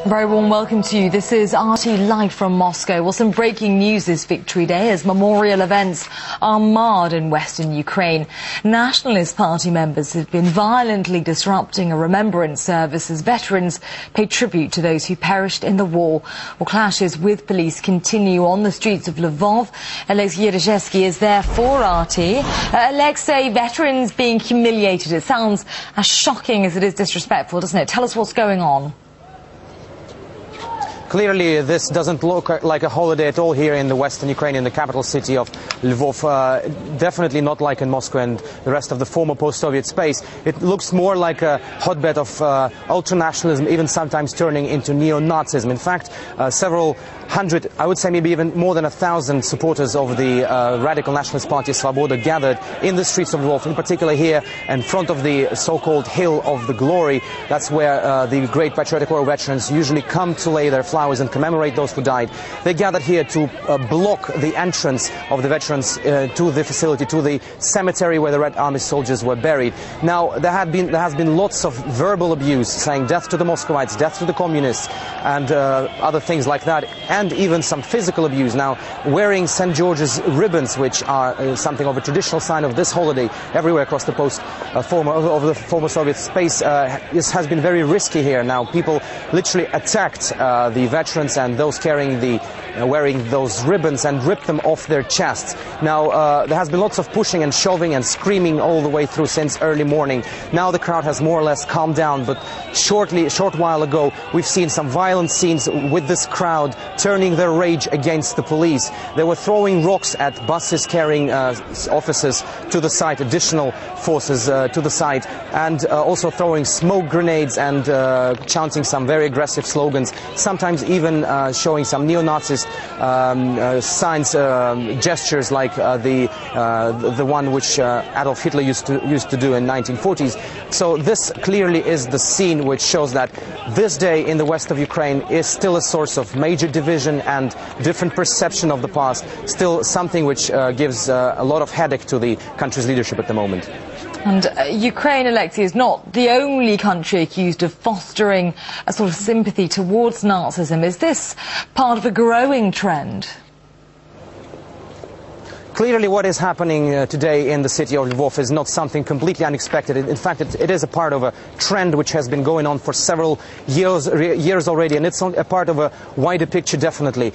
Very warm welcome to you. This is RT Live from Moscow. Well, some breaking news this Victory Day as memorial events are marred in western Ukraine. Nationalist Party members have been violently disrupting a remembrance service as veterans pay tribute to those who perished in the war. Well, clashes with police continue on the streets of Lvov. Alexei Yerezhevsky is there for RT. Alexei, veterans being humiliated. It sounds as shocking as it is disrespectful, doesn't it? Tell us what's going on. Clearly, this doesn't look like a holiday at all here in the western Ukraine, in the capital city of Lvov. Definitely not like in Moscow and the rest of the former post-Soviet space. It looks more like a hotbed of ultranationalism, even sometimes turning into neo-Nazism. In fact, several hundred, I would say maybe even more than 1,000 supporters of the radical nationalist party Svoboda gathered in the streets of Lvov, in particular here in front of the so-called Hill of the Glory. That's where the great patriotic war veterans usually come to lay their flowers and commemorate those who died. They gathered here to block the entrance of the veterans to the facility, to the cemetery where the Red Army soldiers were buried. Now, there has been lots of verbal abuse, saying death to the Muscovites, death to the communists, and other things like that, and even some physical abuse. Now, wearing St. George's ribbons, which are something of a traditional sign of this holiday everywhere across the former Soviet space, this has been very risky here. Now, people literally attacked the veterans and those carrying wearing those ribbons and ripped them off their chests. Now, there has been lots of pushing and shoving and screaming all the way through since early morning. Now the crowd has more or less calmed down, but a short while ago we've seen some violent scenes with this crowd turning their rage against the police. They were throwing rocks at buses carrying officers to the site, additional forces to the site, and also throwing smoke grenades and chanting some very aggressive slogans, sometimes even showing some neo-Nazist signs, gestures like the one which Adolf Hitler used to do in 1940s. So this clearly is the scene which shows that this day in the west of Ukraine is still a source of major division and different perception of the past, still something which gives a lot of headache to the country's leadership at the moment. And Ukraine, Alexei, is not the only country accused of fostering a sort of sympathy towards Nazism. Is this part of a growing trend? Clearly, what is happening today in the city of Lvov is not something completely unexpected. In fact, it is a part of a trend which has been going on for several years already, and it's a part of a wider picture, definitely.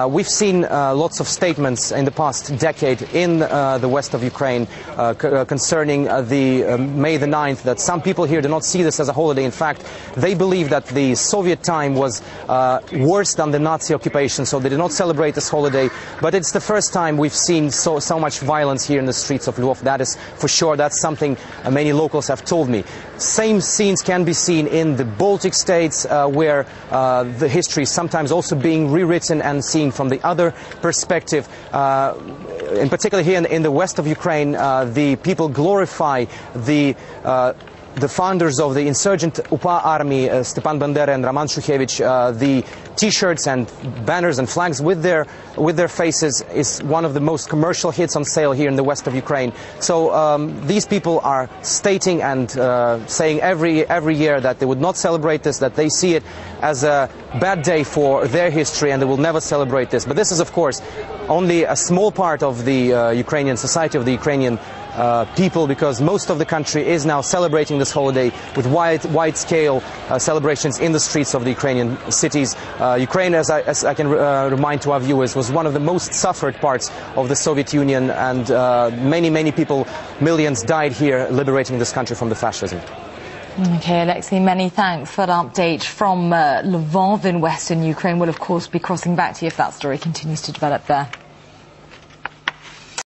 We've seen lots of statements in the past decade in the west of Ukraine concerning the May the 9th, that some people here do not see this as a holiday. In fact, they believe that the Soviet time was worse than the Nazi occupation, so they do not celebrate this holiday. But it's the first time we've seen so much violence here in the streets of Lvov. That is for sure. That's something many locals have told me. Same scenes can be seen in the Baltic states, where the history is sometimes also being rewritten and seen from the other perspective. In particular here in the west of Ukraine, the people glorify the founders of the insurgent UPA army, Stepan Bandera and Roman Shukhevich. The T-shirts and banners and flags with their faces is one of the most commercial hits on sale here in the west of Ukraine. So these people are stating and saying every year that they would not celebrate this, that they see it as a bad day for their history and they will never celebrate this. But this is, of course, only a small part of the Ukrainian society, of the Ukrainian people, because most of the country is now celebrating this holiday with wide-scale celebrations in the streets of the Ukrainian cities. Ukraine, as I can remind to our viewers, was one of the most suffered parts of the Soviet Union, and many people, millions, died here liberating this country from the fascism. Okay, Alexei, many thanks for that update from Lvov in western Ukraine. We'll, of course, be crossing back to you if that story continues to develop there.